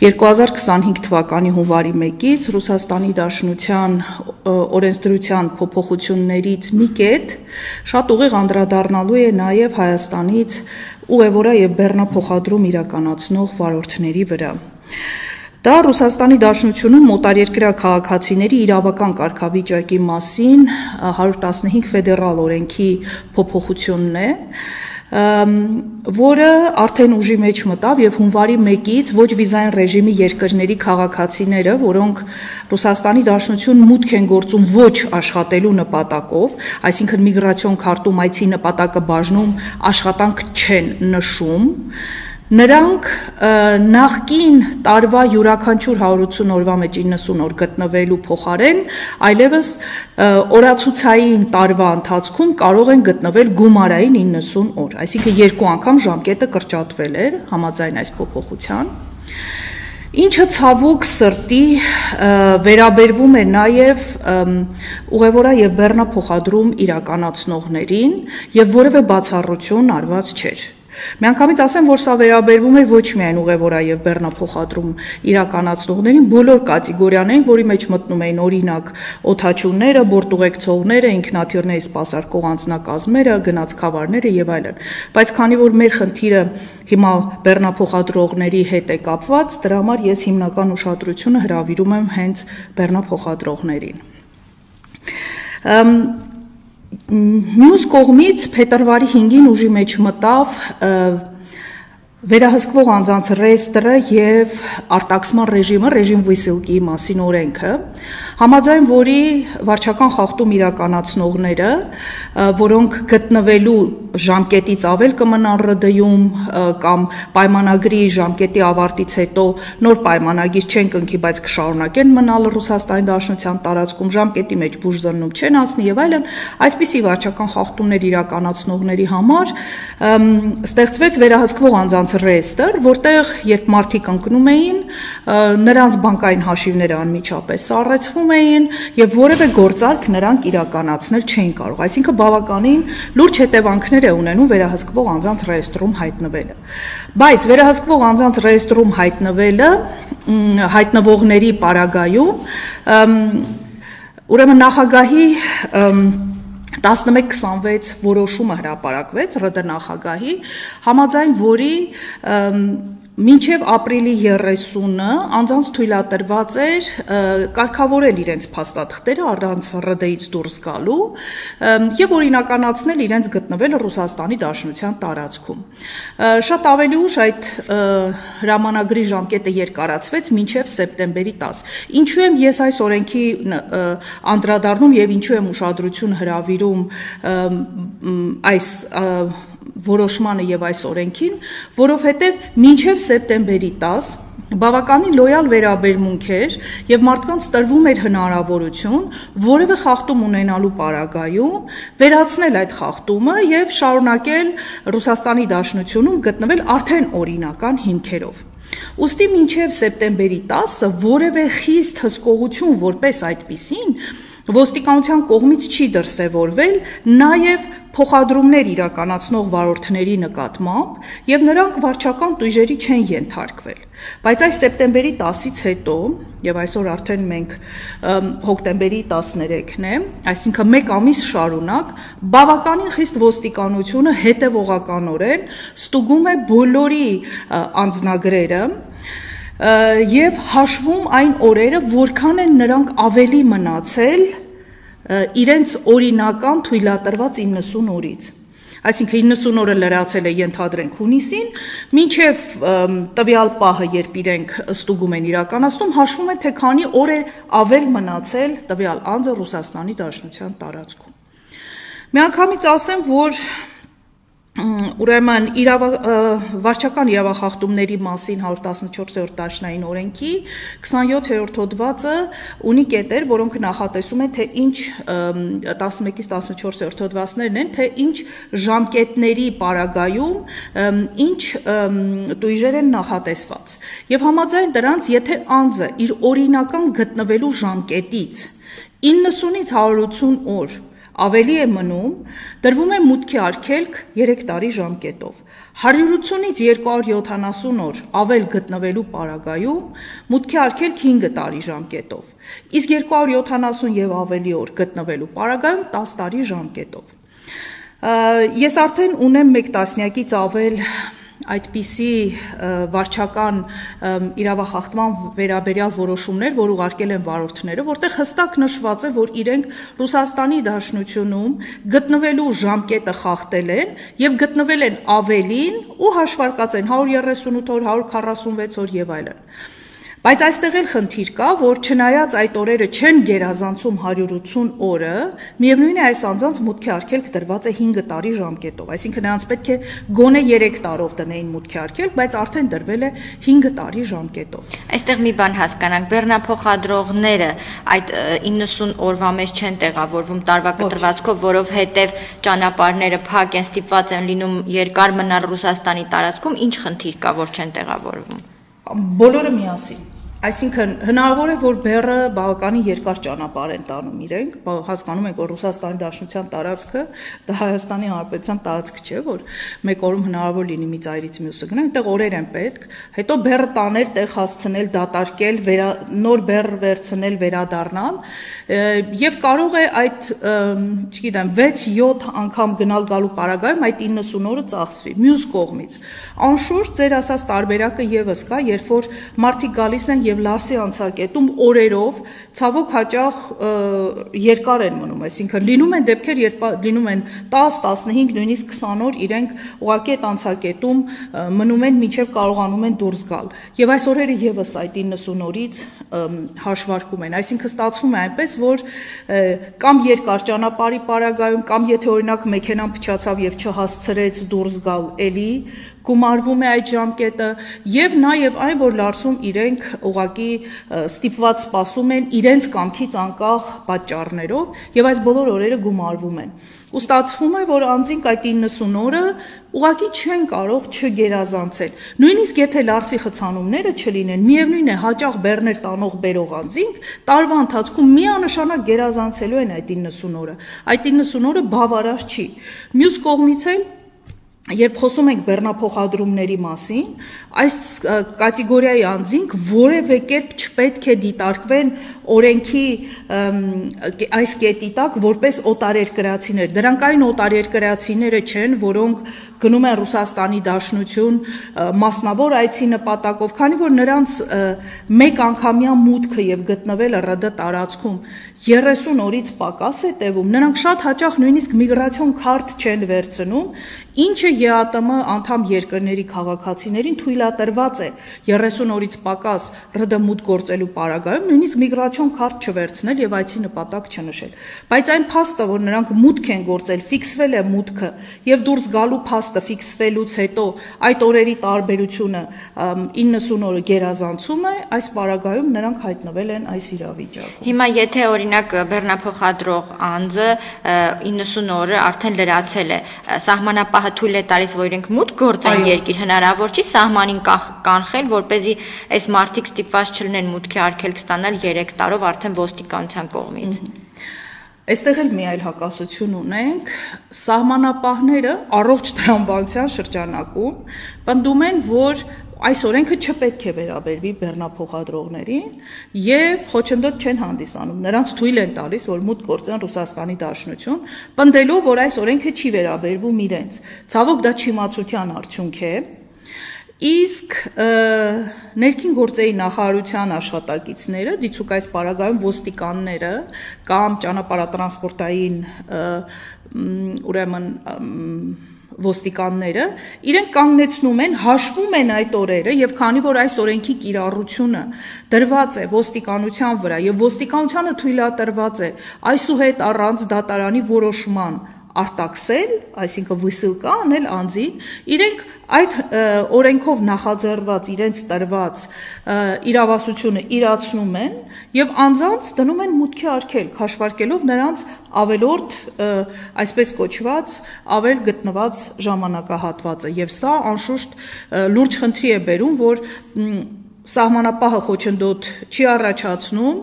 2025 թվականի հունվարի 1-ից Ռուսաստանի Դաշնության օրենսդրության փոփոխություններից մի կետ շատ ուղիղ անդրադառնալու է նաև Հայաստանից ուղևորա եւ բեռնափոխադրում իրականացնող վարորդների վրա։ Դա Ռուսաստանի Դաշնությունում մոտարերկրյա քաղաքացիների իրավական կարգավիճակի մասին 115 ֆեդերալ օրենքի փոփոխությունն է, որը արդեն ուժի մեջ մտավ եւ հունվարի 1-ից ոչ վիզային ռեժիմի երկրների քաղաքացիները, որոնք Ռուսաստանի Դաշնություն մուտք են գործում ոչ աշխատելու նպատակով, այսինքն միգրացիոն քարտում այցի նպատակը բաժնում աշխատանք չեն նշում, նրանք նախկին տարվա յուրաքանչյուր 180 օրվա մեջ 90 օր գտնվելու փոխարեն այլևս օրացուցային տարվա ընթացքում կարող են գտնվել գումարային 90 օր, այսինքն երկու անգամ ժամկետը կրճատվել էր համաձայն այս փոփոխության։ Ինչը ցավոք սրտի վերաբերվում է նաև ուղևորա եւ բեռնափոխադրում իրականացնողներին եւ որևէ բացառություն արված չէր։ Միանգամից ասեմ, որ սա վերաբերվում է ոչ միայն ուղևորա եւ բեռնափոխադրում իրականացնողներին, բոլոր կատեգորիաներին, որի մեջ մտնում էին օրինակ օդաչուները, բորտուղեկցողները, ինքնաթիռների սպասարկող անձնակազմերը, գնացքավարները եւ այլն։ Բայց քանի որ մեր խնդիրը հիմա բեռնափոխադրողների հետ է կապված, դրա համար ես հիմնական ուշադրությունը հրավիրում եմ հենց բեռնափոխադրողներին։ Մյուս կողմից փետրվարի 5-ին ուժի մեջ մտավ վերահսկվող անձանց ռեեստրը եւ արտաքսման ռեժիմը, ռեժիմ վիսելկի մասին օրենքը, համաձայն որի վարչական խախտում իրականացնողները, որոնք գտնվելու ժամկետից ավել կմնան ՌԴ-ում կամ պայմանագրի ժամկետի ավարտից հետո նոր պայմանագիր չեն կնքի, բայց կշարունակեն մնալ Ռուսաստանի Դաշնության տարածքում, ժամկետի մեջ բուժզննում չեն անցնի եւ այլն, այսպիսի վարչական խախտումներ իրականացնողների համար ստեղծվեց վերահսկվող անձանց ռեեստրը, որտեղ երբ մարդիկ ընկնում էին, նրանց բանկային հաշիվները անմիջապես սառեցվում էին եւ որևէ գործարք նրանք իրականացնել չէին կարող, այսինքն բավականին լուրջ հետևանքներ է ունենում վերահսկվող անձանց ռեեստրում հայտնվելը։ Բայց վերահսկվող անձանց ռեեստրում հայտնվողների պարագայում ուրեմն նախագահի 1126 որոշումը հրապարակվեց ՌԴ նախագահի, համաձայն որի մինչև ապրիլի 30-ը անձանց թույլատրված էր կարգավորել իրենց փաստաթղթերը առանց ՌԴ-ից դուրս գալու եւ օրինականացնել իրենց գտնվելը Ռուսաստանի Դաշնության տարածքում։ Շատ ավելի ուշ այդ հրամանագրի ժամկետը երկարացվեց մինչև սեպտեմբերի 10։ Ինչու եմ ես այս օրենքի անդրադառնում եւ ինչու եմ ուշադրություն հրավիրում այս որոշմանը եւ այս օրենքին, որովհետեւ մինչեւ սեպտեմբերի 10 բավականին լոյալ վերաբերմունք էր եւ մարդկանց տրվում էր հնարավորություն որևէ խախտում ունենալու պարագայում վերացնել այդ խախտումը եւ շարունակել Ռուսաստանի Դաշնությունում գտնվել արդեն օրինական հիմքերով։ Ուստի մինչև սեպտեմբերի 10-ը որևէ խիստ հսկողություն որպես այդպիսին ոստիկանության կողմից չի դրսևորվել նաև փոխադրումներ իրականացնող վարորդների նկատմամբ եւ նրանք վարչական տույժերի չեն ենթարկվել։ Բայց այս սեպտեմբերի 10-ից հետո եւ այսօր արդեն մենք հոկտեմբերի 13-ն է, այսինքն 1 ամիս շարունակ բավականին խիստ ոստիկանությունը հետեւողականորեն ստուգում է բոլորի անձնագրերը եւ հաշվում այն օրերը, որքան են նրանք ավելի մնացել իրենց օրինական թույլատրված 90 օրից։ Այսինքն 90 օրը լրացել է ենթադրենք հունիսին, մինչև տվյալ պահը, երբ իրենք ստուգում են իրականացնում, հաշվում են, թե քանի օր է ավել մնացել տվյալ անձը Ռուսաստանի Դաշնության տարածքում։ Միանգամից ասեմ, որ ուրեմն վարչական իրավախախտումների մասին 114-րդ դաշնային օրենքի 27-րդ հոդվածը ունի կետեր, որոնք նախատեսում են, թե ինչ 11-ից 14-րդ հոդվածներն են, թե ինչ ժամկետների պարագայում ինչ տույժեր են նախատեսված։ Եվ համաձայն դրանց, եթե անձը իր օրինական գտնվելու ժամկետից 90-ից 180 օր ավելի է մնում, դրվում է մուտքի արգելք 3 տարի ժամկետով։ 180-ից 270 օր ավել գտնվելու պարագայում մուտքի արգելք 5 տարի ժամկետով, իսկ 270 եւ ավելի օր գտնվելու պարագայում 10 տարի ժամկետով։ Ես արդեն ունեմ 1 տասնյակից ավել այդպիսի վարչական իրավախախտման վերաբերյալ որոշումներ, որ ուղարկել են վարորդները, որտեղ հստակ նշված է, որ իրենք Ռուսաստանի Դաշնությունում գտնվելու ժամկետը խախտել են եւ գտնվել են ավելին ու հաշվարկած են 138 օր, 146 օր եւ այլն։ Բայց այստեղ էլ խնդիր կա, որ չնայած այդ օրերը չեն գերազանցում 180 օրը, միևնույն է այս անձանց մուտքի արգելք դրված է 5 տարի ժամկետով, այսինքն նրանց պետք է գոնե 3 տարով տնեին մուտքի արգելք, բայց արդեն դրվել է 5 տարի ժամկետով։ Այստեղ մի բան հասկանանք, բեռնափոխադրողները այդ 90 օրվա մեջ չեն տեղավորվում տարվա կտրվածքով, որովհետև ճանապարհները փակ են, ստիպված են լինում երկար մնալ Ռուսաստանի տարածքում, ինչ խնդիր կա, որ չեն տեղավորվում։ Բոլորը միասին, այսինքն հնարավոր է, որ բեռը բավականին երկար ճանապարհ են տանում իրենք, հասկանում ենք, որ Ռուսաստանի Դաշնության տարածքը դա Հայաստանի Հանրապետության տարածք չէ, որ մեկ օրում հնարավոր լինի մի ծայրից մյուսը գնալ, այնտեղ օրեր են պետք, հետո բեռը տանել, տեղ հասցնել, դատարկել, նոր բեռ վերցնել, վերադառնալ, եւ կարող է այդ, չգիտեմ, 6-7 անգամ գնալ գալու պարագայում այդ 90 օրը ծախսվի։ Մյուս կողմից, անշուշտ ձեր ասած տարբերակը եւս կա, երբ որ մարդիկ գալիս են եւ Լարսի անցակետում օրերով ցավոք հաճախ երկար են մնում, այսինքն լինում են դեպքեր, երբ լինում են 10, 15, նույնիսկ 20 օր իրենք ուղղակի այդ անցակետում մնում են մինչեւ կարողանում են դուրս գալ։ Եվ այս օրերը եւս այդ 90 օրից հաշվարկում են, այսինքն ստացվում է այնպես, որ կամ երկար ճանապարհի պարագայում, կամ եթե օրինակ մեքենան փչացավ եւ չհասցրեց դուրս գալ, էլի գումարվում է այդ ժամկետը եւ նաեւ այն, որ Լարսում իրենք ուղղակի ստիպված սպասում են իրենց կամքից անկախ պատճառներով եւ այս բոլոր օրերը գումարվում են։ Ու ստացվում է, որ անձինք այդ 90 օրը ուղղակի չեն կարող չգերազանցել։ Նույնիսկ եթե Լարսի խցանումները չլինեն, միևնույն է հաճախ բեռներ տանող բերող անձինք տարվա ընթացքում միանշանակ գերազանցելու են այդ 90 օրը։ Այդ 90 օրը բավարար չի։ Մյուս կողմից էլ Երբ խոսում ենք բեռնափոխադրումների մասին, այս կատեգորիայի անձինք որևէ կերպ չպետք է դիտարկվեն օրենքի այս կետի տակ որպես օտարերկրացիներ։ Դրանք այն օտարերկրացիները չեն, որոնք գնում են Ռուսաստանի Դաշնություն մասնավոր այցի նպատակով, քանի որ նրանց մեկ անգամյա մուտքը եւ գտնվելը ՌԴ տարածքում 30 օրից պակաս է տևում, նրանք շատ հաճախ նույնիսկ միգրացիոն քարտ չեն վերցնում, ինչը ԵԱՏՄ անդամ երկրների քաղաքացիներին թույլատրված է 30 օրից պակաս ՌԴ մուտք գործելու պարագայում նույնիսկ միգրացիոն քարտ չվերցնել եւ այցի նպատակ չնշել։ Բայց այն փաստը, որ նրանք մուտք են գործել, ֆիքսվել է մուտքը եւ դուրս գալու փաստը ֆիքսվելուց հետո այդ օրերի տարբերությունը 90 օրը գերազանցում է, այս պարագայում նրանք հայտնվել են այս իրավիճակում։ Հիմա եթե օրինակ բեռնափոխադրող անձը 90 օրը արդեն լրացել է, սահմանապահը թույլ է տալիս, որ իրենք մուտք գործեն երկիր, հնարավոր չի սահմանին կանխել, որպեսզի այս մարդիկ ստիպված չլինեն մուտքի արգելք ստանալ 3 տարով արդեն ոստիկանության կողմից։ Այստեղ էլ մի այլ հակասություն ունենք, սահմանապահները առողջ տրամաբանության շրջանակում պնդում են, որ այս օրենքը չպետք է վերաբերվի բեռնափոխադրողներին եւ խոչընդոտ չեն հանդիսանում, նրանց թույլ են տալիս, որ մուտք գործեն Ռուսաստանի Դաշնություն, պնդելով, որ այս օրենքը չի վերաբերվում իրենց։ Ցավոք դա չիմացության արդյունք է։ Իսկ ներքին գործերի նախարարության աշխատակիցները, դիցուք այս պարագայում ոստիկանները կամ ճանապարհատրանսպորտային ուրեմն ոստիկանները իրենք կանգնեցնում են, հաշվում են այդ օրերը եւ քանի որ այս օրենքի կիրառությունը դրված է ոստիկանության վրա եւ ոստիկանությանը թույլատրված է այսուհետ առանց դատարանի որոշման արտաքսել, այսինքն վսիլկա անել անձին, իրենք այդ օրենքով նախաձեռնված իրենց տրված իրավասությունը իրացնում են եւ անձանց դնում են մուտքի արգելք, հաշվարկելով նրանց ավելորդ, այսպես կոչված, ավել գտնված ժամանակահատվածը եւ սա անշուշտ լուրջ խնդրի է բերում, որ սահմանապահը խոչընդոտ չի առաջացնում,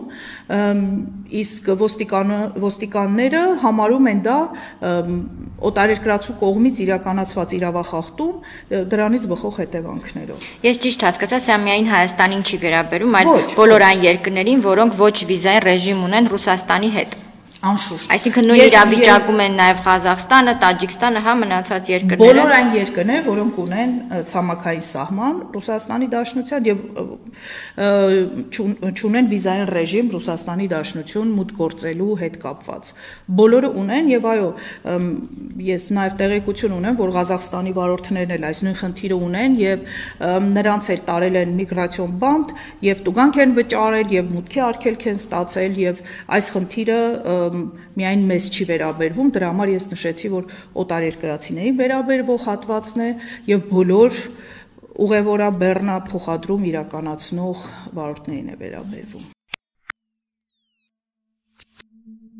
իսկ ոստիկանները համարում են դա օտարերկրացու կողմից իրականացված իրավախախտում դրանից բխող հետևանքներով։ Ես ճիշտ հասկացա, սա միայն Հայաստանին չի վերաբերում, այլ բոլոր այն երկրներին, որոնք ոչ վիզային ռեժիմ ունեն Ռուսաստանի հետ։ Անշուշտ։ Այսինքն նույն իրավիճակում են նաև Ղազախստանը, Տաջիկստանը, հա, մնացած երկրները։ Բոլոր այն երկրները, որոնք ունեն ցամաքային սահման Ռուսաստանի Դաշնության եւ չունեն վիզային ռեժիմ Ռուսաստանի Դաշնություն մուտք գործելու հետ կապված։ Բոլորը ունեն եւ այո, ես նաև տեղեկություն ունեմ, որ Ղազախստանի վարորդներն էլ այս նույն խնդիրը ունեն եւ նրանց էլ տարել են միգրացիոն բանդ եւ տուգանք են վճարել եւ մուտքի արգելք են ստացել եւ այս խնդիրը միայն մեզ չի վերաբերվում, դրա համար ես նշեցի, որ օտարերկրացիներին վերաբերվող հատվածն է եւ բոլոր ուղևորաբեռնափոխադրում իրականացնող վարորդներին է վերաբերվում։